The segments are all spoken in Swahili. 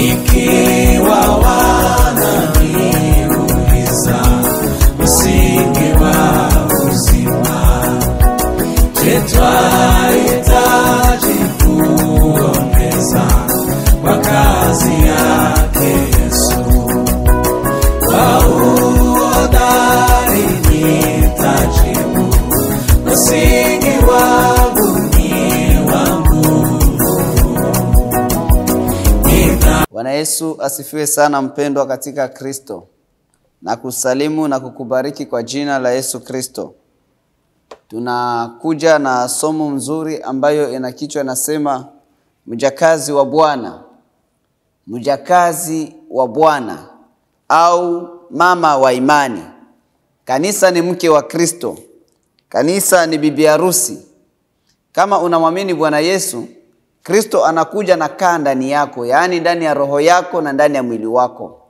ikiwa wananiuliza msingi wa uzima, twahitaji kuongeza kwa kazi yake Yesu. Kwa uhodari nitajibu, msingi wangu ni wangu. Bwana Yesu asifiwe sana mpendwa katika Kristo. Na kusalimu na kukubariki kwa jina la Yesu Kristo. Tunakuja na somo mzuri ambayo ina kichwa nasema mjakazi wa Bwana. Mjakazi wa Bwana au mama wa imani. Kanisa ni mke wa Kristo. Kanisa ni bibi harusi. Kama unamwamini Bwana Yesu, Kristo anakuja na kaa ndani yako, yaani ndani ya roho yako na ndani ya mwili wako.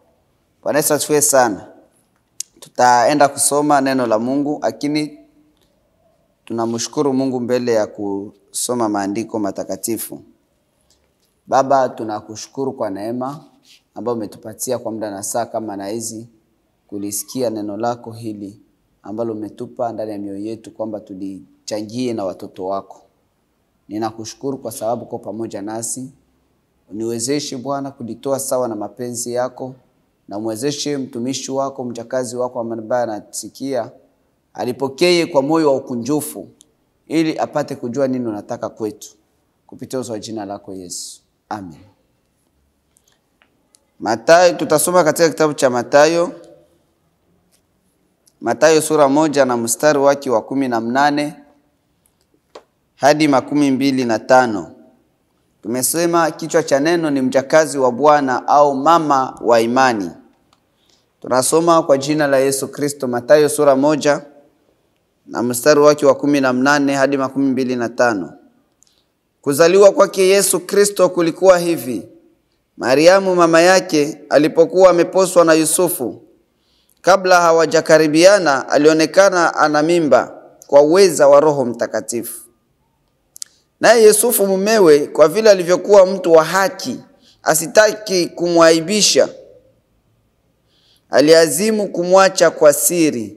Bwana Yesu asifiwe sana. Tutaenda kusoma neno la Mungu, lakini tunamshukuru Mungu mbele ya kusoma maandiko matakatifu. Baba, tunakushukuru kwa neema ambayo umetupatia kwa muda na saa kama na hizi kulisikia neno lako hili ambalo umetupa ndani ya mioyo yetu kwamba tulichangie na watoto wako. Ninakushukuru kwa sababu uko pamoja nasi. Uniwezeshe Bwana kulitoa sawa na mapenzi yako, na mwezeshe mtumishi wako, mjakazi wako ambaye anasikia, alipokee kwa moyo wa ukunjufu ili apate kujua nini unataka kwetu. Kupitia kwa jina lako Yesu. Amen. Mathayo, tutasoma katika kitabu cha Mathayo. Mathayo sura 1 na mstari wake wa 18 hadi 25. Tumesema kichwa cha neno ni mjakazi wa Bwana au mama wa imani. Tunasoma kwa jina la Yesu Kristo. Mathayo sura 1 na mstari wake wa 18 hadi 25. Kuzaliwa kwake Yesu Kristo kulikuwa hivi. Mariamu mama yake alipokuwa ameposwa na Yusufu, kabla hawajakaribiana, alionekana ana mimba kwa uweza wa Roho Mtakatifu. Naye Yusufu mumewe, kwa vile alivyokuwa mtu wa haki, asitaki kumwaibisha, aliazimu kumwacha kwa siri.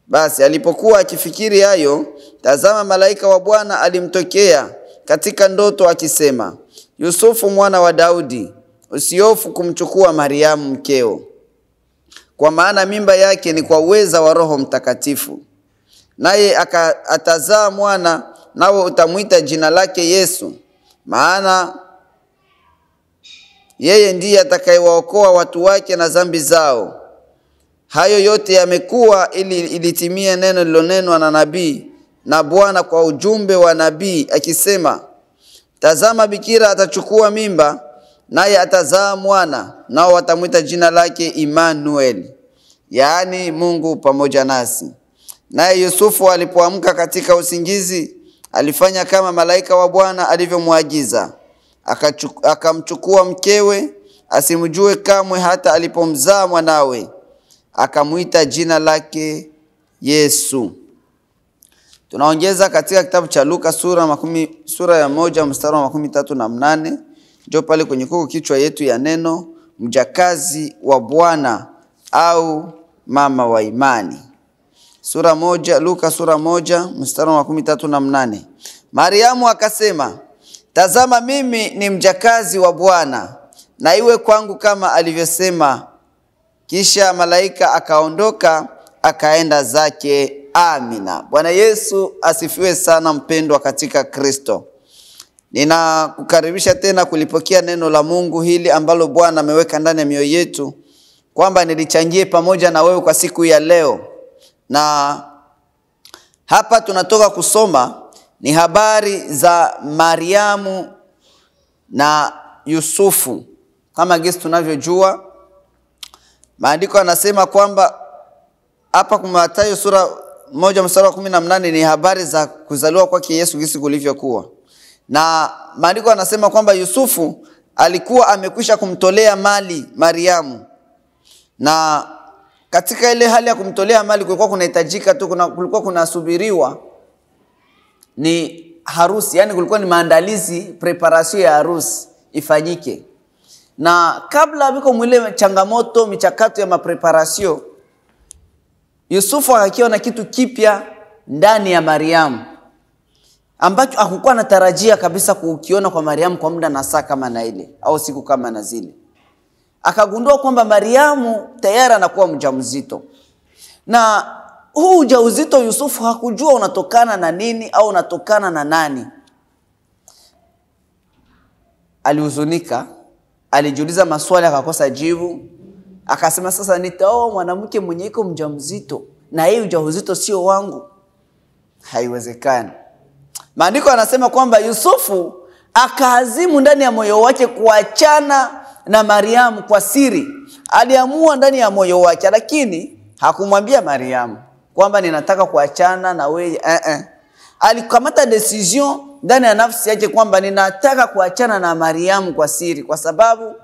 Basi alipokuwa akifikiri hayo, tazama malaika wa Bwana alimtokea katika ndoto akisema, Yusufu mwana wa Daudi, usihofu kumchukua Mariamu mkeo, kwa maana mimba yake ni kwa uweza wa Roho Mtakatifu. Naye atazaa mwana, nawe utamuita jina lake Yesu, maana yeye ndiye atakayewaokoa watu wake na dhambi zao. Hayo yote yamekuwa ili ilitimie neno lililonenwa na nabii na Bwana kwa ujumbe wa nabii akisema, tazama bikira atachukua mimba, naye atazaa mwana, nao watamuita jina lake Immanuel, yaani Mungu pamoja nasi. Naye Yusufu alipoamka katika usingizi, alifanya kama malaika wa Bwana alivyomwagiza. Akamchukua mkewe, asimjue kamwe hata alipomzaa mwanawe. Akamuita jina lake Yesu. Tunaongeza katika kitabu cha Luka sura ya 1 mstari wa 38. Ndio pale kwenye kuko kichwa yetu ya neno mjakazi wa Bwana au mama wa imani. Luka sura 1 mstari wa 38. Mariamu akasema, tazama mimi ni mjakazi wa Bwana, na iwe kwangu kama alivyosema. Kisha malaika akaondoka akaenda zake. Amina. Bwana Yesu asifiwe sana mpendwa katika Kristo. Ninakukaribisha tena kulipokea neno la Mungu hili ambalo Bwana ameweka ndani ya mioyo yetu, kwamba nilichangie pamoja na wewe kwa siku ya leo. Na hapa tunatoka kusoma ni habari za Mariamu na Yusufu. Kama gesi tunavyojua, maandiko yanasema kwamba hapa kwa Mathayo sura 1 mstari wa 18 ni habari za kuzaliwa kwake Yesu gesi kulivyokuwa. Na maandiko yanasema kwamba Yusufu alikuwa amekwisha kumtolea mali Mariamu. Na katika ile hali ya kumtolea mali kulikuwa kunahitajika tu, kulikuwa kunasubiriwa ni harusi, yani kulikuwa ni maandalizi, preparation ya harusi ifanyike. Na kabla biko mwile changamoto michakato ya mapreparasio, Yusufu akakiona kitu kipya ndani ya Mariamu ambacho hakukuwa anatarajia kabisa kukiona kwa Mariamu kwa muda na saa kama na ile au siku kama na zile. Akagundua kwamba Mariamu tayari anakuwa mjamzito. Na huu ujauzito Yusufu hakujua unatokana na nini au unatokana na nani. Alihuzunika, alijiuliza maswali akakosa jibu. Akasema sasa nitaoa mwanamke mwenye iko mjamzito na hii ujauzito sio wangu. Haiwezekani. Maandiko yanasema kwamba Yusufu akaazimu ndani ya moyo wake kuachana na Mariamu kwa siri. Aliamua ndani ya moyo wake, lakini hakumwambia Mariamu kwamba ninataka kuachana na wewe. Alikamata decision ndani ya nafsi yake kwamba ninataka kuachana na Mariamu kwa siri, kwa sababu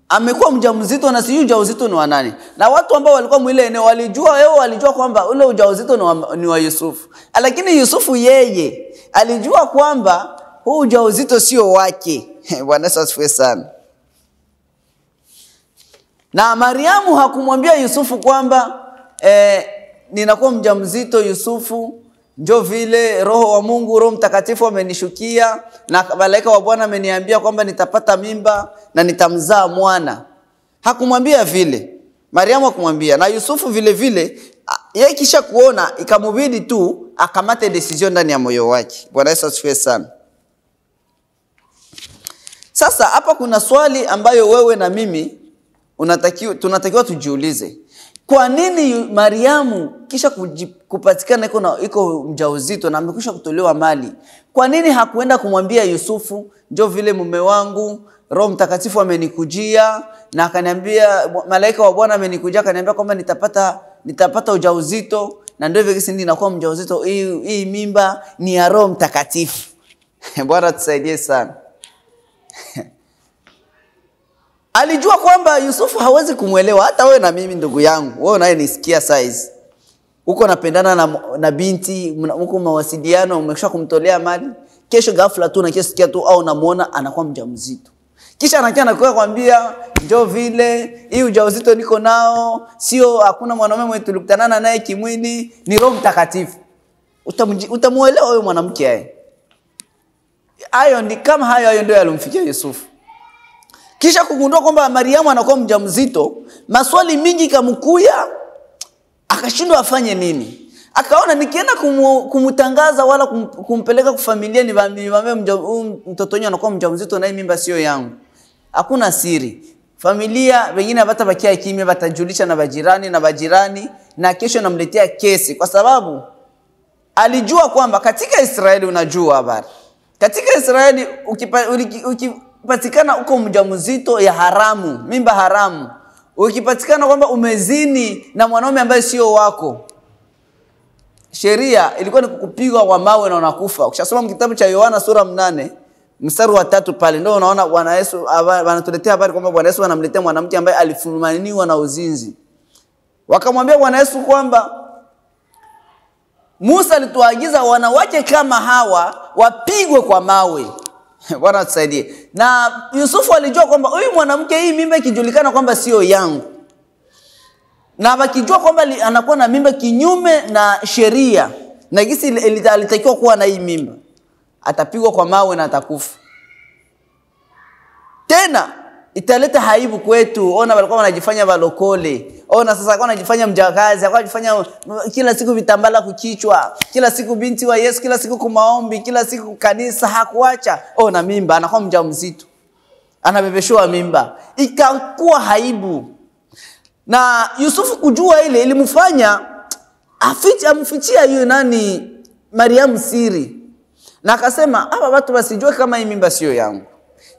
amekuwa mjamzito na sijui ujauzito ni wa nani. Na watu ambao walikuwa mwile eneo walijua kwamba ule ujauzito ni wa Yusufu. Lakini Yusufu yeye alijua kwamba huu ujauzito sio wake. Bwana Yesu asifiwe sana. Na Mariamu hakumwambia Yusufu kwamba ninakuwa mjamzito Yusufu, njoo vile Roho wa Mungu, Roho Mtakatifu amenishukia na malaika wa Bwana ameniambia kwamba nitapata mimba na nitamzaa mwana. Hakumwambia vile. Mariamu hakumwambia. Na Yusufu vile vile yeye kisha kuona ikamubidi tu akamate decision ndani ya moyo wake. Bwana Yesu asifiwe sana. Sasa hapa kuna swali ambayo wewe na mimi tunatakiwa tujiulize. Kwa nini Mariamu kisha kupatikana iko mjauzito na amekwisha kutolewa mali, kwa nini hakuenda kumwambia Yusufu, njoo vile mume wangu, Roho Mtakatifu amenikujia na akaniambia, malaika wa Bwana amenikujia akaniambia kwamba nitapata ujauzito na ndio hivyo kisi ninakuwa mjauzito, hii mimba ni ya Roho Mtakatifu. Bwana tusaidie sana. Alijua kwamba Yusufu hawezi kumuelewa. Hata wewe na mimi ndugu yangu, wewe naye nisikia size, uko napendana na binti, uko mawasiliano, umekwisha kumtolea mali, kesho ghafla tu unasikia tu au unamuona anakuwa mjamzito. Kisha anakuwa kwambia, njoo vile hii ujauzito niko nao, sio hakuna mwanaume mwenye tulikutanana naye kimwili, ni Roho Mtakatifu. Utamuelewa wewe mwanamke yeye? Hayo ndio yalimfikia Yusufu. Kisha kugundua kwamba Mariamu anakuwa mjamzito, maswali mingi kamkuya, akashindwa afanye nini. Akaona nikienda kumtangaza wala kumpeleka kwa familia niwaambie mtoto wangu anakuwa mjamzito na hii mimba sio yangu, hakuna siri. Familia wengine watabakia kimya, watajulisha na bajirani na kesho namletea kesi, kwa sababu alijua kwamba katika Israeli, unajua habari, katika Israeli ukipatikana uko mjamzito ya haramu, mimba haramu, ukipatikana kwamba umezini na mwanaume ambaye sio wako, sheria ilikuwa ni kukupigwa kwa mawe na unakufa. Ukishasoma kitabu cha Yohana sura 8 mstari wa 3 pale ndio unaona Bwana Yesu wanatuletea habari kwamba Bwana Yesu anamletea mwanamke ambaye alifumaniwa na uzinzi. Wakamwambia Bwana Yesu kwamba Musa alituagiza wanawake kama hawa wapigwe kwa mawe. Bwana tusaidie. Na Yusufu alijua kwamba huyu mwanamke, hii mimba ikijulikana kwamba sio yangu, na wakijua kwamba anakuwa na mimba kinyume na sheria na gisi alitakiwa kuwa na hii mimba, atapigwa kwa mawe na atakufa. Tena italeta haibu kwetu. Ona walikuwa wanajifanya balokole, ona sasa walikuwa wanajifanya mjakazi, walikuwa wanajifanya kila siku vitambala kukichwa, kila siku binti wa Yesu, kila siku kumaombi, kila siku kanisa, hakuacha. Ona mimba, anakuwa mjamzito, anabebeshwa mimba, ikakuwa haibu. Na Yusufu kujua ile ilimfanya amfichia hiyo Mariamu siri. Na akasema hapa watu wasijue kama hii mimba sio yangu,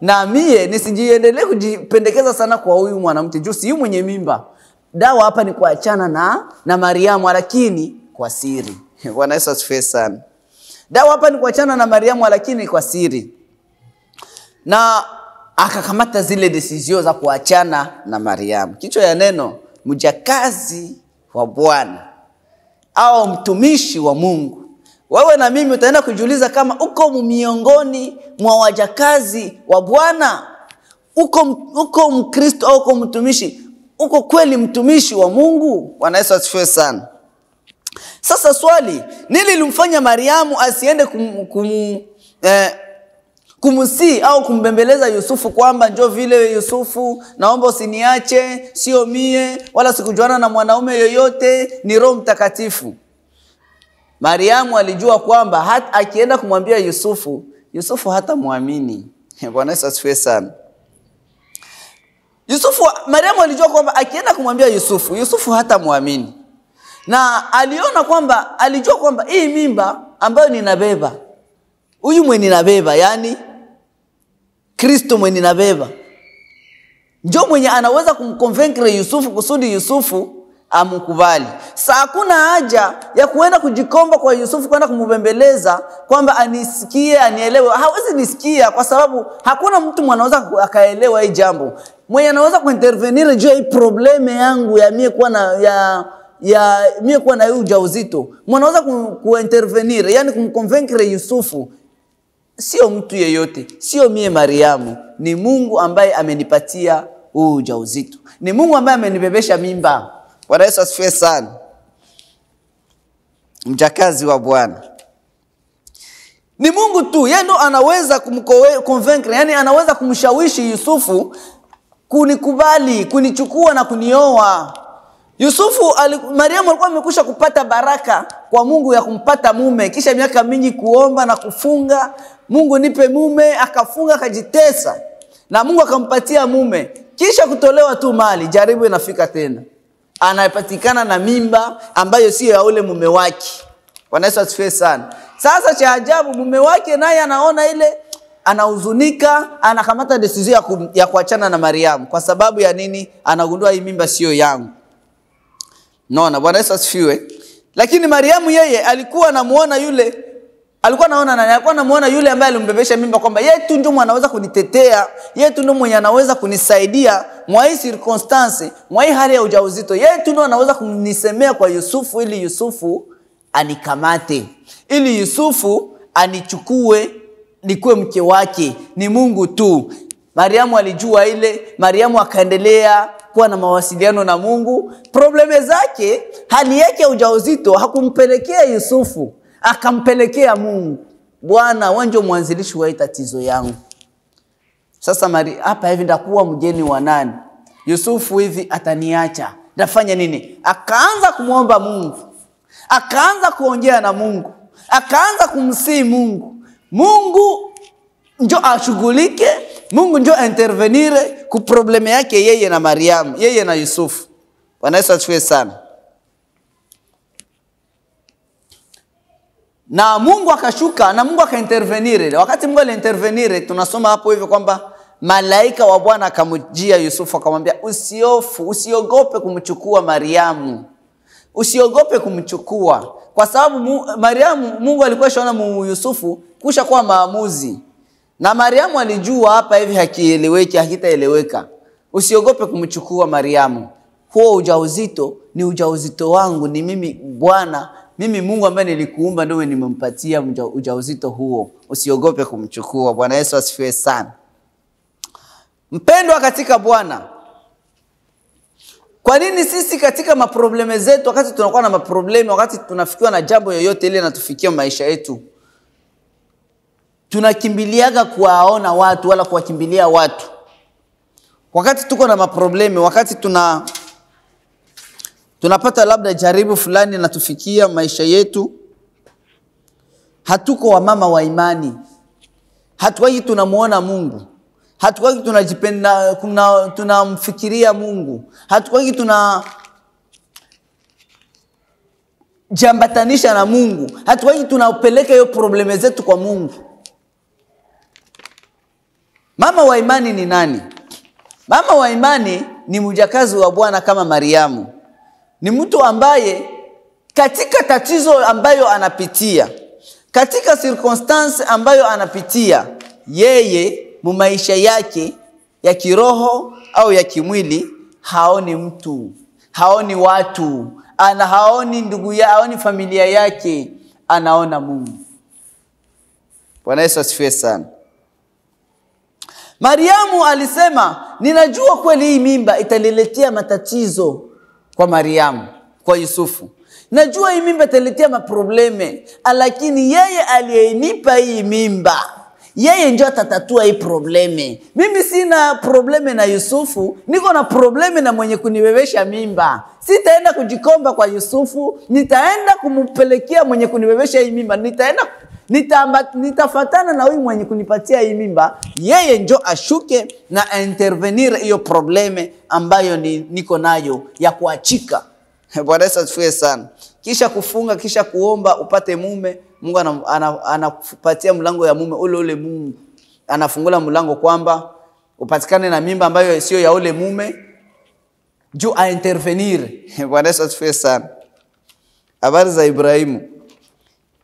na mie nisijiendelee kujipendekeza sana kwa huyu mwanamke juu si mwenye mimba. Dawa hapa ni kuachana na Mariamu, lakini kwa siri. Bwana Yesu asifiwe sana. Dawa hapa ni kuachana na Mariamu, lakini kwa siri. Na akakamata zile decision za kuachana na Mariamu. Kichwa ya neno, mjakazi wa Bwana au mtumishi wa Mungu. Wewe na mimi utaenda kujiuliza kama uko miongoni mwa wajakazi wa Bwana. uko Mkristo au uko mtumishi, uko kweli mtumishi wa Mungu? Bwana Yesu asifiwe sana. Sasa swali, nini lilimfanya Mariamu asiende kumsi au kumbembeleza Yusufu kwamba njoo vile Yusufu, naomba usiniache, sio mie wala sikujuana na mwanaume yoyote, ni Roho Mtakatifu? Mariamu alijua kwamba hata akienda kumwambia Yusufu hata muamini. Bwana Yesu asifiwe sana. Mariamu alijua kwamba akienda kumwambia Yusufu hata muamini. Na alijua kwamba hii mimba ambayo ninabeba, huyu mwenye ninabeba, yani Kristo mwenye ninabeba, njoo mwenye anaweza kumconvince Yusufu kusudi Yusufu amukubali. Sasa hakuna haja ya kuenda kujikomba kwa Yusufu, kwenda kumubembeleza kwamba anisikie, anielewe. Hawezi nisikia kwa sababu hakuna mtu mwanaweza akaelewa hii jambo. Mwenye anaweza kuintervenir juu hii probleme yangu ya mie kuwa na mie kuwa na hii ujauzito, mwanaweza kuintervenir, yani kumconvince Yusufu, sio mtu yeyote, sio mie Mariamu, ni Mungu ambaye amenipatia huu ujauzito. Ni Mungu ambaye amenibebesha mimba. Bwana Yesu asifiwe sana. Mjakazi wa Bwana ni Mungu tu, yeye ndo anaweza kumconvince, yani anaweza kumshawishi Yusufu kunikubali, kunichukua na kunioa. Mariamu alikuwa amekusha kupata baraka kwa Mungu ya kumpata mume, kisha miaka mingi kuomba na kufunga, Mungu nipe mume, akafunga akajitesa, na Mungu akampatia mume. Kisha kutolewa tu mali, jaribu inafika tena, anapatikana na mimba ambayo sio ya ule mume wake. Bwana Yesu asifiwe sana. Sasa cha ajabu, mume wake naye anaona ile, anahuzunika, anakamata decision ya kuachana na Mariamu. Kwa sababu ya nini? Anagundua hii mimba sio yangu. Naona Bwana Yesu asifiwe. Lakini Mariamu yeye alikuwa anamuona yule, alikuwa anamuona yule ambaye alimbebesha mimba kwamba yeye tu ndio anaweza kunitetea, yeye tu ndio mwenye anaweza kunisaidia mwa hii circumstance, mwa hii hali ya ujauzito. Yeye tu ndio anaweza kunisemea kwa Yusufu ili Yusufu anikamate, ili Yusufu anichukue nikuwe mke wake. Ni Mungu tu. Mariamu alijua ile. Mariamu akaendelea kuwa na mawasiliano na Mungu. Probleme zake, hali yake ya ujauzito hakumpelekea Yusufu, akampelekea Mungu. Bwana, wewe ndio mwanzilishi wa tatizo yangu. Sasa hapa hivi ndakuwa mgeni wa nani? Yusufu hivi ataniacha, ndafanya nini? Akaanza kumuomba Mungu, akaanza kuongea na Mungu, akaanza kumsihi Mungu. Mungu ndio ashughulike, Mungu ndio intervenire ku probleme yake yeye na Mariamu, yeye na Yusufu. Bwana Yesu asifiwe sana. Na Mungu akashuka na Mungu akaintervenire. Wakati Mungu aliintervenire, tunasoma hapo hivyo kwamba malaika wa Bwana akamjia Yusufu akamwambia, usiogope kumchukua Mariamu. Usiogope kumchukua. Kwa sababu Mariamu, Mungu alikuwa shaona Yusufu kusha kuwa maamuzi. Na Mariamu alijua hapa hivi hakieleweki, hakitaeleweka. Usiogope kumchukua Mariamu. Huo ujauzito ni ujauzito wangu, ni mimi Bwana, mimi Mungu ambaye nilikuumba ndio nimempatia ujauzito huo. Usiogope kumchukua. Bwana Yesu asifiwe sana. Mpendwa katika Bwana, kwa nini sisi katika maprobleme zetu, wakati tunakuwa na maprobleme, wakati tunafikiwa na jambo yoyote ile na tufikia maisha yetu, tunakimbiliaga kuwaona watu wala kuwakimbilia watu? Wakati tuko na maprobleme, wakati tunapata labda jaribu fulani na tufikia maisha yetu, hatuko wa mama wa imani. Hatuwagi tunamuona Mungu. Hatuwagi tunajipenda, tunamfikiria Mungu. Hatuwagi tunajambatanisha na Mungu. Hatuwagi tunapeleka hiyo probleme zetu kwa Mungu. Mama wa imani ni nani? Mama wa imani ni mjakazi wa Bwana kama Mariamu. Ni mtu ambaye katika tatizo ambayo anapitia, katika circumstance ambayo anapitia, yeye maisha yake ya kiroho au ya kimwili haoni mtu, haoni watu, haoni ndugu yake, haoni familia yake, anaona Mungu. Bwana Yesu asifiwe sana. Mariamu alisema, ninajua kweli hii mimba itaniletea matatizo kwa Mariamu, kwa Yusufu. Najua hii mimba itaniletea maprobleme, lakini yeye aliyenipa hii mimba, yeye ndio atatatua hii probleme. Mimi sina probleme na Yusufu, niko na probleme na mwenye kunibebesha mimba. Sitaenda kujikomba kwa Yusufu, nitaenda kumpelekea mwenye kunibebesha hii mimba. Nitafatana na huyu mwenye kunipatia hii mimba, yeye ndio ashuke na intervenir hiyo probleme ambayo niko nayo ya kuachika. Bwana Yesu asifiwe sana. Kisha kufunga, kisha kuomba upate mume, Mungu anakupatia mlango ya mume ule Mungu. Anafungula mlango kwamba upatikane na mimba ambayo sio ya ule mume, juu a intervenir. Bwana Yesu asifiwe sana. Habari za Ibrahimu.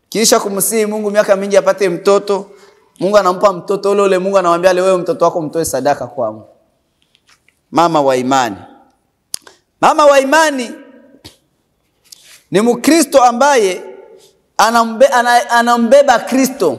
Kisha kumsihi Mungu miaka mingi apate mtoto, Mungu anampa mtoto ule Mungu anamwambia wewe mtoto wako mtoe sadaka kwangu. Mama wa imani. Mama wa imani ni Mkristo ambaye anambeba Kristo.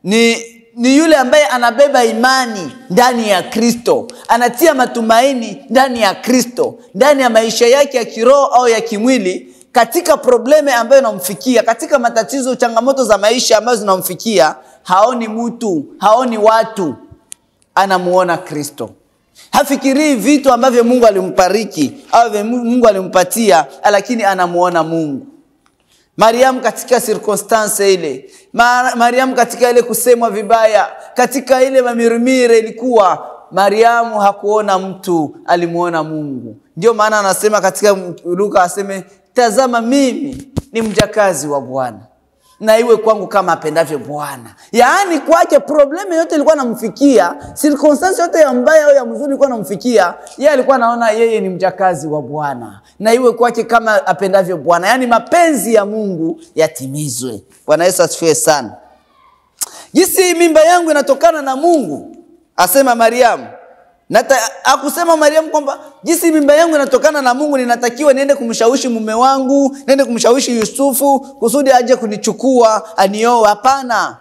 Ni yule ambaye anabeba imani ndani ya Kristo. Anatia matumaini ndani ya Kristo, ndani ya maisha yake ya kiroho au ya kimwili, katika probleme ambayo inamfikia, katika matatizo, changamoto za maisha ambazo zinamfikia. Haoni mtu, haoni watu, anamuona Kristo. Hafikirii vitu ambavyo Mungu alimbariki au Mungu alimpatia, lakini anamuona Mungu. Mariamu katika circumstance ile, Mariamu katika ile kusemwa vibaya, katika ile mamirimire ilikuwa, Mariamu hakuona mtu, alimuona Mungu. Ndio maana anasema katika Luka, aseme, tazama mimi ni mjakazi wa Bwana, na iwe kwangu kama apendavyo Bwana. Yaani kwake probleme yote ilikuwa inamfikia, circumstance yote ya mbaya au ya mzuri ilikuwa inamfikia, yeye alikuwa anaona yeye ni mjakazi wa Bwana, na iwe kwake kama apendavyo Bwana. Yaani mapenzi ya Mungu yatimizwe. Bwana Yesu asifiwe sana. Jinsi mimba yangu inatokana na Mungu, asema Mariamu. Akusema Mariamu kwamba jinsi mimba yangu inatokana na Mungu, ninatakiwa niende kumshawishi mume wangu, niende kumshawishi Yusufu kusudi aje kunichukua anioe. Hapana.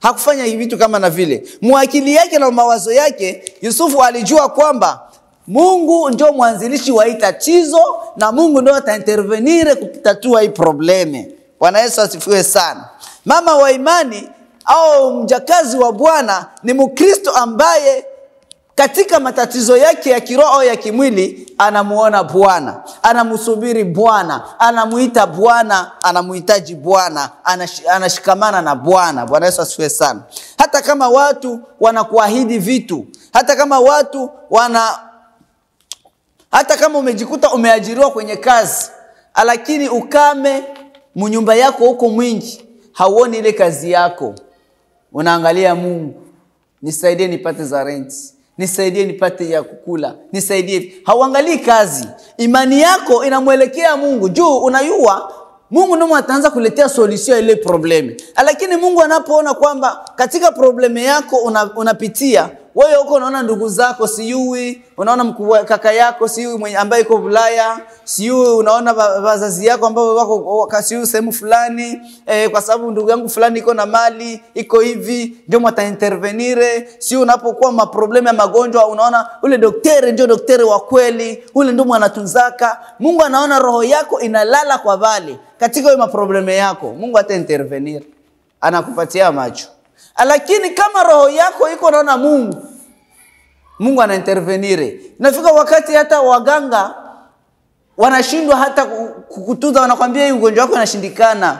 Hakufanya hivi vitu kama na vile. Mwakili yake na mawazo yake, Yusufu alijua kwamba Mungu ndio mwanzilishi wa hii tatizo, na Mungu ndio ataintervenire kutatua hii probleme. Bwana Yesu asifiwe sana. Mama wa imani au mjakazi wa Bwana ni Mkristo ambaye katika matatizo yake ya kiroho au ya kimwili anamuona Bwana, anamsubiri Bwana, anamuita Bwana, anamuhitaji Bwana, anashikamana na Bwana. Bwana Yesu asifiwe sana. Hata kama watu wanakuahidi vitu, hata kama umejikuta umeajiriwa kwenye kazi, lakini ukame mnyumba yako huko mwingi, hauoni ile kazi yako, unaangalia Mungu, nisaidie nipate za rent, nisaidie nipate ya kukula, nisaidie. Hauangalii kazi. Imani yako inamuelekea Mungu. Juu unayua Mungu ndiye ataanza kuletea solution ile probleme. Lakini Mungu anapoona kwamba katika probleme yako unapitia, wewe huko unaona ndugu zako siyui, unaona kaka yako siyui mwenye ambaye yuko Ulaya, siyui unaona wazazi yako ambao wako kasiyui sehemu fulani, kwa sababu ndugu yangu fulani iko na mali, iko hivi, ndio mtaintervenire. Siyui unapokuwa maprobleme ya magonjwa, unaona ule daktari ndio daktari wa kweli, ule ndio anatunzaka. Mungu anaona roho yako inalala kwa vale katika hiyo maprobleme yako, Mungu ataintervenire, anakupatia macho. Lakini kama roho yako iko naona Mungu, Mungu anaintervenire. Inafika wakati hata waganga wanashindwa hata kukutunza, wanakuambia hii ugonjwa wako unashindikana,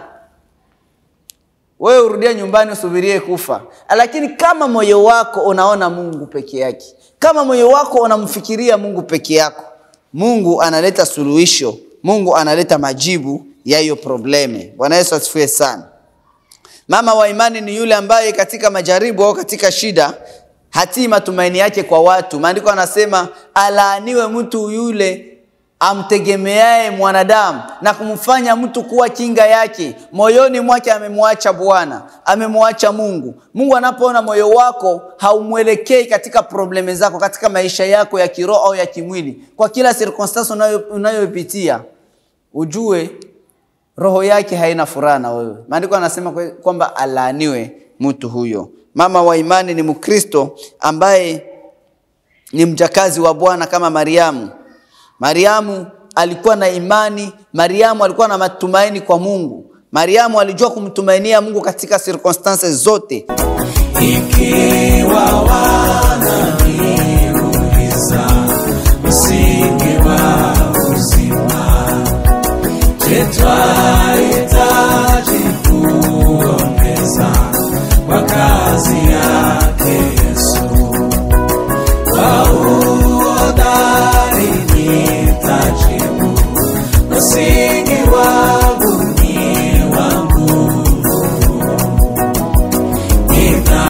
wewe urudia nyumbani usubirie kufa. Lakini kama moyo wako unaona Mungu peke yake, kama moyo wako unamfikiria Mungu peke yako, Mungu analeta suluhisho, Mungu analeta majibu ya hiyo probleme. Bwana Yesu asifiwe sana. Mama wa imani ni yule ambaye katika majaribu au katika shida hatii matumaini yake kwa watu. Maandiko yanasema, alaaniwe mtu yule amtegemeaye mwanadamu na kumfanya mtu kuwa kinga yake. Moyoni mwake amemwacha Bwana, amemwacha Mungu. Mungu anapoona moyo wako haumwelekei katika probleme zako, katika maisha yako ya kiroho au ya kimwili, kwa kila circumstance unayopitia, ujue roho yake haina furaha na wewe. Maandiko yanasema kwamba alaaniwe mtu huyo. mama wa imani, ni Mkristo ambaye ni mjakazi wa Bwana kama Mariamu. Mariamu alikuwa na imani, Mariamu alikuwa na matumaini kwa Mungu. Mariamu alijua kumtumainia Mungu katika circumstances zote. Ikiwa wananiuliza msingi wa uzima, tetwa